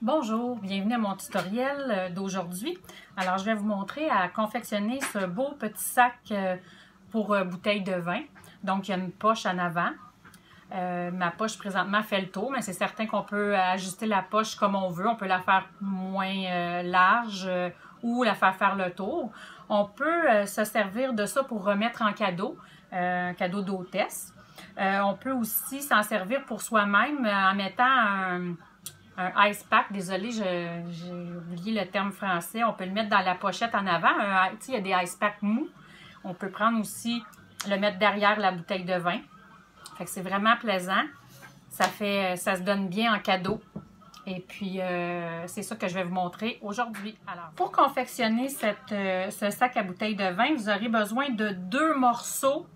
Bonjour, bienvenue à mon tutoriel d'aujourd'hui. Alors, je vais vous montrer à confectionner ce beau petit sac pour bouteille de vin. Donc, il y a une poche en avant. Ma poche présentement fait le tour, mais c'est certain qu'on peut ajuster la poche comme on veut. On peut la faire moins large ou la faire le tour. On peut se servir de ça pour remettre en cadeau, un cadeau d'hôtesse. On peut aussi s'en servir pour soi-même en mettant un ice pack. Désolée, j'ai oublié le terme français. On peut le mettre dans la pochette en avant. Il y a des ice packs mous. On peut prendre aussi, le mettre derrière la bouteille de vin. Fait que c'est vraiment plaisant. Ça se donne bien en cadeau. Et puis, c'est ça que je vais vous montrer aujourd'hui. Alors, pour confectionner ce sac à bouteille de vin, vous aurez besoin de 2 morceaux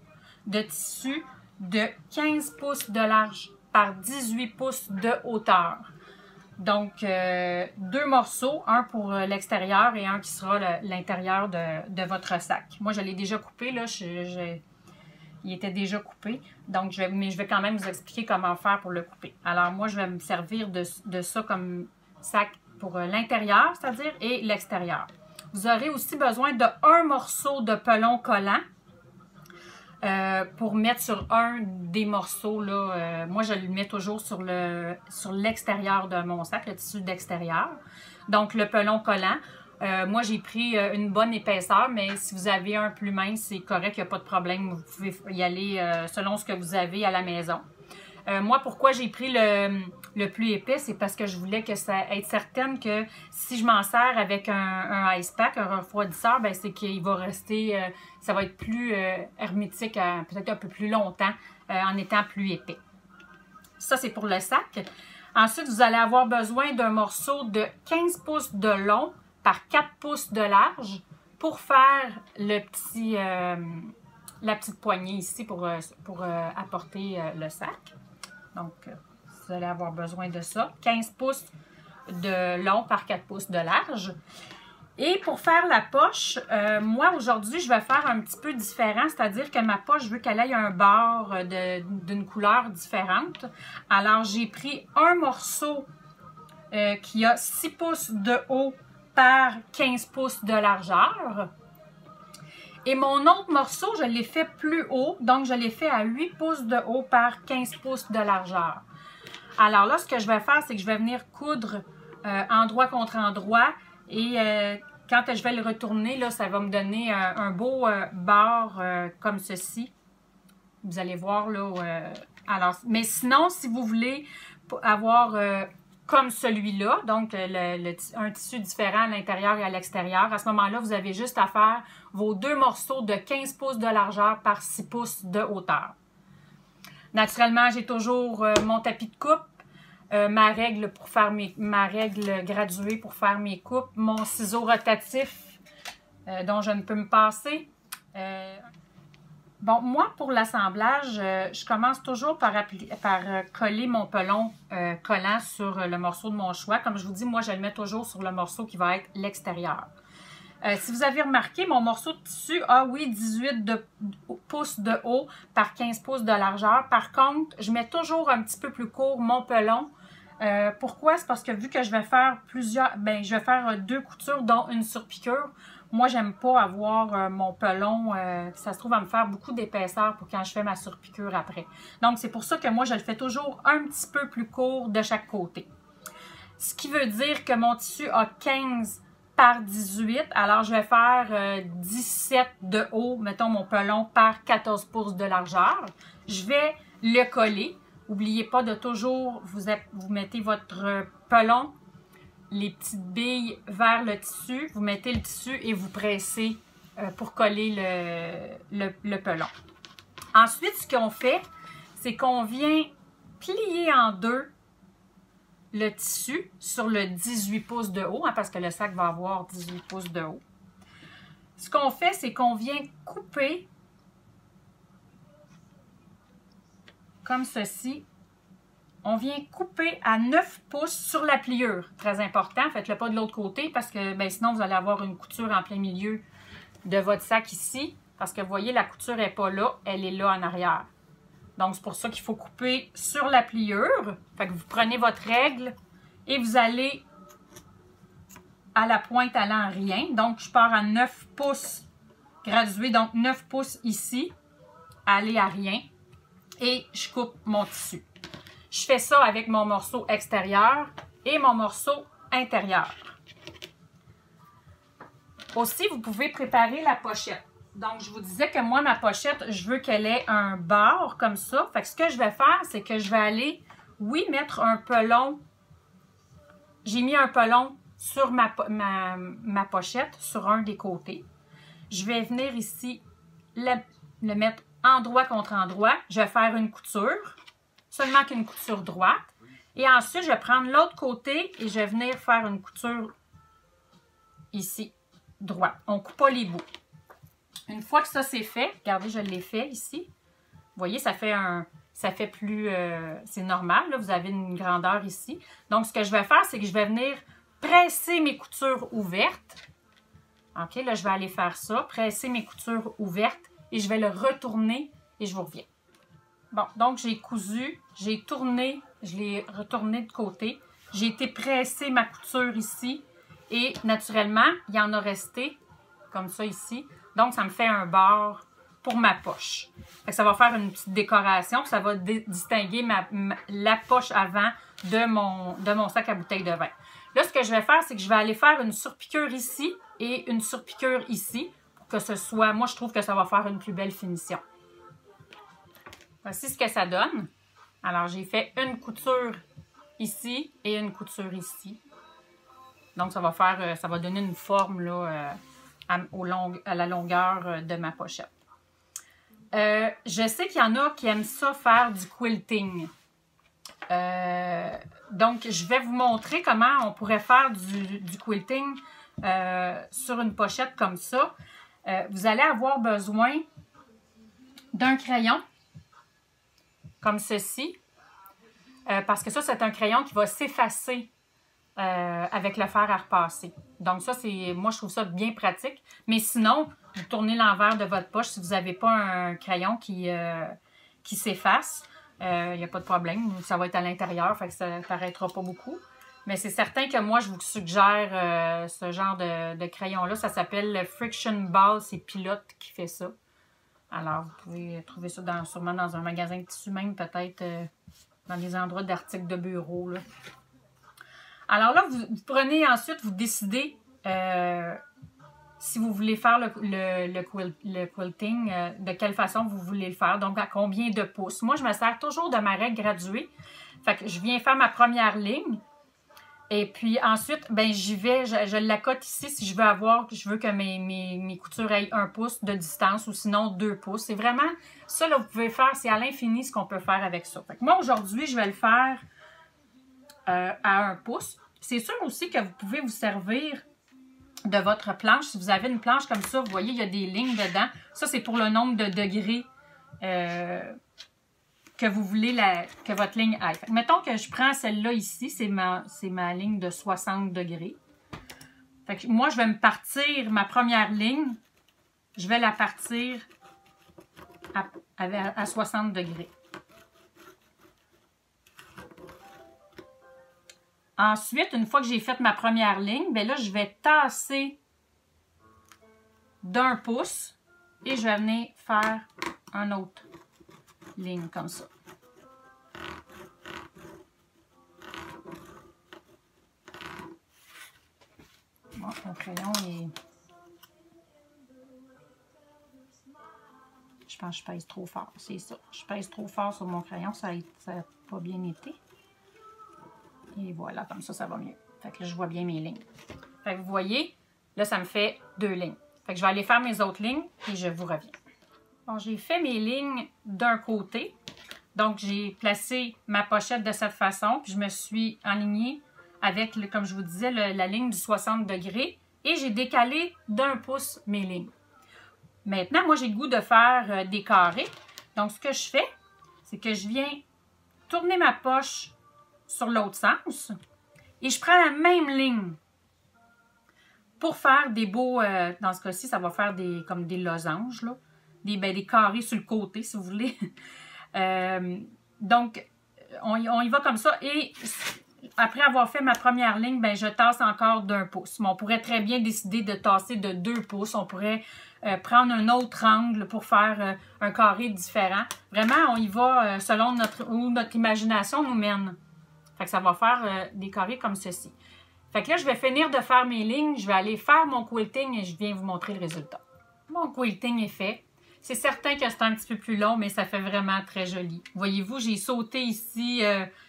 de tissu de 15 pouces de large par 18 pouces de hauteur. Donc, 2 morceaux, un pour l'extérieur et un qui sera l'intérieur de votre sac. Moi, je l'ai déjà coupé, là, il était déjà coupé, donc mais je vais quand même vous expliquer comment faire pour le couper. Alors, moi, je vais me servir de ça comme sac pour l'intérieur, c'est-à-dire, et l'extérieur. Vous aurez aussi besoin de 1 morceau de pelon collant. Pour mettre sur un des morceaux, là, moi je le mets toujours sur l'extérieur de mon sac, le tissu d'extérieur. Donc le pelon collant. Moi j'ai pris une bonne épaisseur, mais si vous avez un plus mince, c'est correct, il n'y a pas de problème. Vous pouvez y aller selon ce que vous avez à la maison. Moi, pourquoi j'ai pris le plus épais, c'est parce que je voulais être certaine que si je m'en sers avec un ice pack, un refroidisseur, ben c'est qu'il va rester, ça va être plus hermétique, peut-être un peu plus longtemps, en étant plus épais. Ça, c'est pour le sac. Ensuite, vous allez avoir besoin d'un morceau de 15 pouces de long par 4 pouces de large pour faire la petite poignée ici pour apporter le sac. Donc, vous allez avoir besoin de ça. 15 pouces de long par 4 pouces de large. Et pour faire la poche, moi, aujourd'hui, je vais faire un petit peu différent. C'est-à-dire que ma poche, je veux qu'elle ait un bord d'une couleur différente. Alors, j'ai pris un morceau qui a 6 pouces de haut par 15 pouces de largeur. Et mon autre morceau, je l'ai fait plus haut, donc je l'ai fait à 8 pouces de haut par 15 pouces de largeur. Alors là, ce que je vais faire, c'est que je vais venir coudre endroit contre endroit et quand je vais le retourner, là, ça va me donner un beau bord comme ceci. Vous allez voir là. Alors, mais sinon, si vous voulez avoir comme celui-là, donc un tissu différent à l'intérieur et à l'extérieur. À ce moment-là, vous avez juste à faire vos 2 morceaux de 15 pouces de largeur par 6 pouces de hauteur. Naturellement, j'ai toujours mon tapis de coupe, ma règle pour faire ma règle graduée pour faire mes coupes, mon ciseau rotatif dont je ne peux me passer. Bon, moi, pour l'assemblage, je commence toujours par coller mon pelon collant sur le morceau de mon choix. Comme je vous dis, moi, je le mets toujours sur le morceau qui va être l'extérieur. Si vous avez remarqué, mon morceau de tissu a, oui, 18 pouces de haut par 15 pouces de largeur. Par contre, je mets toujours un petit peu plus court mon pelon. Pourquoi? C'est parce que vu que je vais faire je vais faire 2 coutures, dont une surpiqûre. Moi, j'aime pas avoir mon pelon, ça se trouve à me faire beaucoup d'épaisseur pour quand je fais ma surpiqûre après. Donc, c'est pour ça que moi, je le fais toujours un petit peu plus court de chaque côté. Ce qui veut dire que mon tissu a 15 par 18, alors je vais faire 17 de haut, mettons mon pelon, par 14 pouces de largeur. Je vais le coller. N'oubliez pas de toujours, vous mettez votre pelon, les petites billes vers le tissu, vous mettez le tissu et vous pressez pour coller le pelon. Ensuite, ce qu'on fait, c'est qu'on vient plier en deux le tissu sur le 18 pouces de haut, hein, parce que le sac va avoir 18 pouces de haut. Ce qu'on fait, c'est qu'on vient couper comme ceci. On vient couper à 9 pouces sur la pliure. Très important, faites-le pas de l'autre côté parce que sinon vous allez avoir une couture en plein milieu de votre sac ici. Parce que vous voyez, la couture n'est pas là, elle est là en arrière. Donc c'est pour ça qu'il faut couper sur la pliure. Fait que vous prenez votre règle et vous allez à la pointe allant rien. Donc, je pars à 9 pouces gradué, donc 9 pouces ici, aller à rien. Et je coupe mon tissu. Je fais ça avec mon morceau extérieur et mon morceau intérieur. Aussi, vous pouvez préparer la pochette. Donc, je vous disais que moi, ma pochette, je veux qu'elle ait un bord comme ça. Fait que ce que je vais faire, c'est que je vais aller, oui, mettre un pelon. J'ai mis un pelon sur ma pochette, sur un des côtés. Je vais venir ici, le mettre endroit contre endroit. Je vais faire une couture, seulement qu'une couture droite. Et ensuite, je vais prendre l'autre côté et je vais venir faire une couture ici, droite. On ne coupe pas les bouts. Une fois que ça c'est fait, regardez, je l'ai fait ici. Vous voyez, ça fait plus, c'est normal, là, vous avez une grandeur ici. Donc, ce que je vais faire, c'est que je vais venir presser mes coutures ouvertes. OK, là, je vais aller faire ça, presser mes coutures ouvertes et je vais le retourner et je vous reviens. Bon, donc j'ai cousu, j'ai tourné, je l'ai retourné de côté. J'ai été presser ma couture ici et naturellement, il y en a resté comme ça ici. Donc, ça me fait un bord pour ma poche. Fait que ça va faire une petite décoration. Ça va distinguer la poche avant de mon sac à bouteille de vin. Là, ce que je vais faire, c'est que je vais aller faire une surpiqûre ici et une surpiqûre ici. Pour que ce soit, moi, je trouve que ça va faire une plus belle finition. Voici ce que ça donne. Alors, j'ai fait une couture ici et une couture ici. Donc, ça va donner une forme là, à la longueur de ma pochette. Je sais qu'il y en a qui aiment ça faire du quilting. Donc, je vais vous montrer comment on pourrait faire du quilting sur une pochette comme ça. Vous allez avoir besoin d'un crayon comme ceci. Parce que ça, c'est un crayon qui va s'effacer avec le fer à repasser. Donc ça, moi, je trouve ça bien pratique. Mais sinon, vous tournez l'envers de votre poche si vous n'avez pas un crayon qui s'efface. Il n'y a pas de problème. Ça va être à l'intérieur, fait que ça ne paraîtra pas beaucoup. Mais c'est certain que moi, je vous suggère ce genre de crayon-là. Ça s'appelle le Friction Ball. C'est Pilote qui fait ça. Alors, vous pouvez trouver ça sûrement dans un magasin de tissus, même peut-être dans des endroits d'articles de bureau, là. Alors là, vous prenez ensuite, vous décidez si vous voulez faire le quilting, de quelle façon vous voulez le faire, donc à combien de pouces. Moi, je me sers toujours de ma règle graduée. Fait que je viens faire ma première ligne. Et puis ensuite, ben j'y vais, je l'accote ici si je veux que mes coutures aient 1 pouce de distance ou sinon 2 pouces. C'est vraiment, ça là, vous pouvez faire, c'est à l'infini ce qu'on peut faire avec ça. Fait que moi, aujourd'hui, je vais le faire à 1 pouce. C'est sûr aussi que vous pouvez vous servir de votre planche. Si vous avez une planche comme ça, vous voyez, il y a des lignes dedans. Ça, c'est pour le nombre de degrés que vous voulez que votre ligne aille. Fait que mettons que je prends celle-là ici, c'est ma ligne de 60 degrés. Fait que moi, je vais me partir ma première ligne. Je vais la partir à 60 degrés. Ensuite, une fois que j'ai fait ma première ligne, bien là, je vais tasser d'1 pouce et je vais venir faire une autre ligne comme ça. Bon, mon crayon est... Je pense que je pèse trop fort, c'est ça. Je pèse trop fort sur mon crayon, ça n'a pas bien été. Et voilà, comme ça, ça va mieux. Fait que là, je vois bien mes lignes. Fait que vous voyez, là, ça me fait 2 lignes. Fait que je vais aller faire mes autres lignes et je vous reviens. Bon, j'ai fait mes lignes d'un côté. Donc, j'ai placé ma pochette de cette façon. Puis, je me suis alignée avec, comme je vous disais, la ligne du 60 degrés. Et j'ai décalé d'1 pouce mes lignes. Maintenant, moi, j'ai le goût de faire des carrés. Donc, ce que je fais, c'est que je viens tourner ma poche sur l'autre sens. Et je prends la même ligne pour faire des beaux... dans ce cas-ci, ça va faire comme des losanges, là. Des carrés sur le côté, si vous voulez. Donc, on y va comme ça. Et après avoir fait ma première ligne, ben, je tasse encore d'1 pouce. Mais on pourrait très bien décider de tasser de 2 pouces. On pourrait prendre un autre angle pour faire un carré différent. Vraiment, on y va selon où notre imagination nous mène. Fait que ça va faire des carrés comme ceci. Fait que là, je vais finir de faire mes lignes. Je vais aller faire mon quilting et je viens vous montrer le résultat. Mon quilting est fait. C'est certain que c'est un petit peu plus long, mais ça fait vraiment très joli. Voyez-vous, j'ai sauté ici,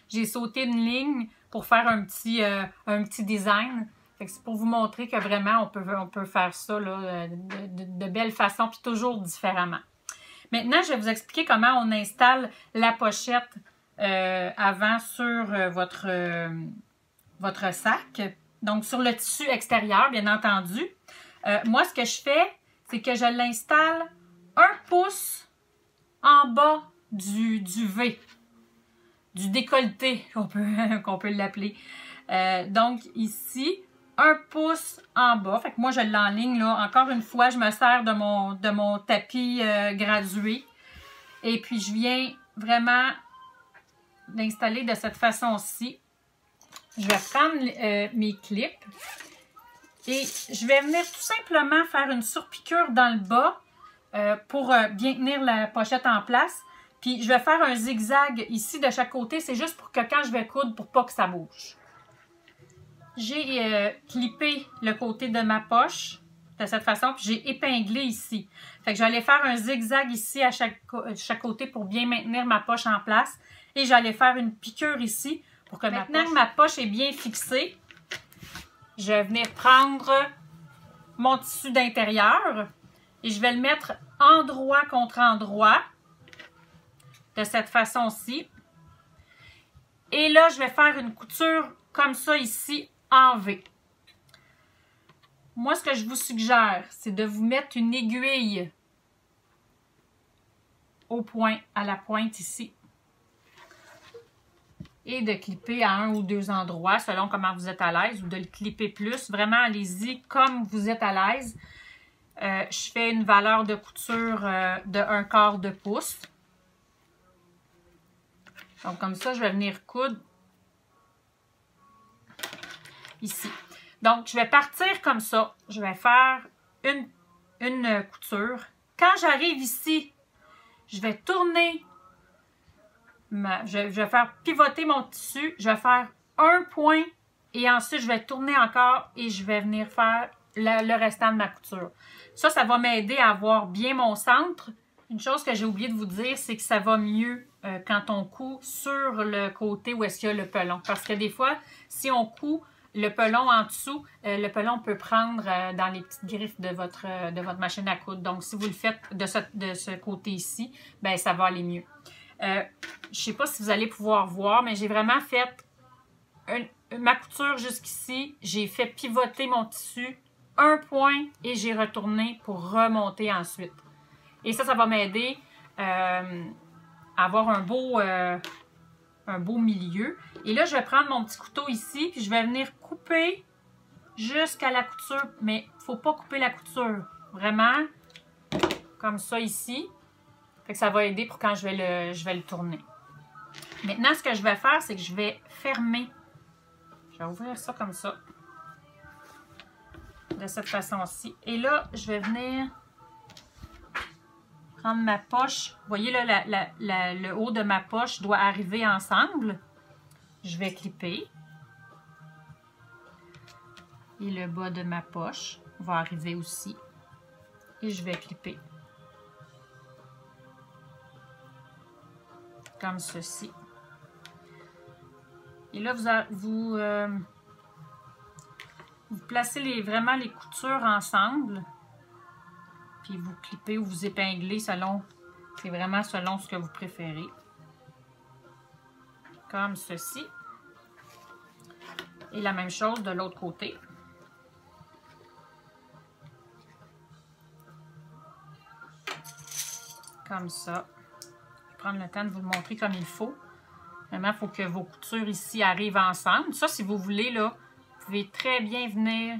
j'ai sauté une ligne pour faire un petit design. C'est pour vous montrer que vraiment, on peut faire ça là, de belle façon, puis toujours différemment. Maintenant, je vais vous expliquer comment on installe la pochette avant sur votre sac. Donc, sur le tissu extérieur, bien entendu. Moi, ce que je fais, c'est que je l'installe 1 pouce en bas du V, du décolleté, qu'on peut l'appeler. Donc, ici, 1 pouce en bas. Fait que moi, je l'enligne là. Encore une fois, je me sers de mon tapis gradué. Et puis, je viens vraiment l'installer de cette façon-ci. Je vais prendre mes clips et je vais venir tout simplement faire une surpiqûre dans le bas pour bien tenir la pochette en place. Puis, je vais faire un zigzag ici de chaque côté. C'est juste pour que quand je vais coudre, pour pas que ça bouge. J'ai clippé le côté de ma poche de cette façon, puis j'ai épinglé ici. Fait que je vais aller faire un zigzag ici à chaque côté pour bien maintenir ma poche en place. Et j'allais faire une piqûre ici pour que maintenant que ma poche est bien fixée, je vais venir prendre mon tissu d'intérieur et je vais le mettre endroit contre endroit de cette façon-ci. Et là, je vais faire une couture comme ça ici en V. Moi, ce que je vous suggère, c'est de vous mettre une aiguille au point, à la pointe ici. Et de clipper à 1 ou 2 endroits, selon comment vous êtes à l'aise, ou de le clipper plus. Vraiment, allez-y comme vous êtes à l'aise. Je fais une valeur de couture de 1/4 de pouce. Donc, comme ça, je vais venir coudre ici. Donc, je vais partir comme ça. Je vais faire une couture. Quand j'arrive ici, je vais tourner, je vais faire pivoter mon tissu. Je vais faire un point et ensuite, je vais tourner encore et je vais venir faire le restant de ma couture. Ça va m'aider à avoir bien mon centre. Une chose que j'ai oublié de vous dire, c'est que ça va mieux quand on coud sur le côté où est-ce qu'il y a le pelon. Parce que des fois, si on coud le pelon en dessous, le pelon peut prendre dans les petites griffes de votre machine à coudre. Donc, si vous le faites de ce côté ici, ben ça va aller mieux. Je ne sais pas si vous allez pouvoir voir, mais j'ai vraiment fait ma couture jusqu'ici. J'ai fait pivoter mon tissu, un point, et j'ai retourné pour remonter ensuite. Et ça va m'aider à avoir un beau milieu. Et là, je vais prendre mon petit couteau ici, puis je vais venir couper jusqu'à la couture. Mais il ne faut pas couper la couture. Vraiment, comme ça ici. Fait que ça va aider pour quand je vais le tourner. Maintenant, ce que je vais faire, c'est que je vais fermer. Je vais ouvrir ça comme ça. De cette façon-ci. Et là, je vais venir prendre ma poche. Vous voyez, là, le haut de ma poche doit arriver ensemble. Je vais clipper. Et le bas de ma poche va arriver aussi. Et je vais clipper. Comme ceci. Et là, vous placez vraiment les coutures ensemble. Puis vous clippez ou vous épinglez selon, c'est vraiment selon ce que vous préférez. Comme ceci. Et la même chose de l'autre côté. Comme ça. Je vais prendre le temps de vous le montrer comme il faut. Vraiment, il faut que vos coutures ici arrivent ensemble. Ça, si vous voulez, là, vous pouvez très bien venir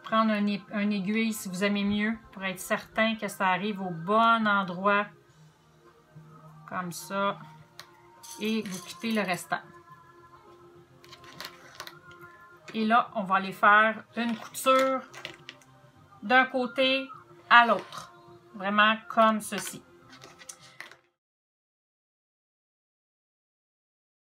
prendre un aiguille si vous aimez mieux pour être certain que ça arrive au bon endroit. Comme ça. Et vous quittez le restant. Et là, on va aller faire une couture d'un côté à l'autre. Vraiment comme ceci.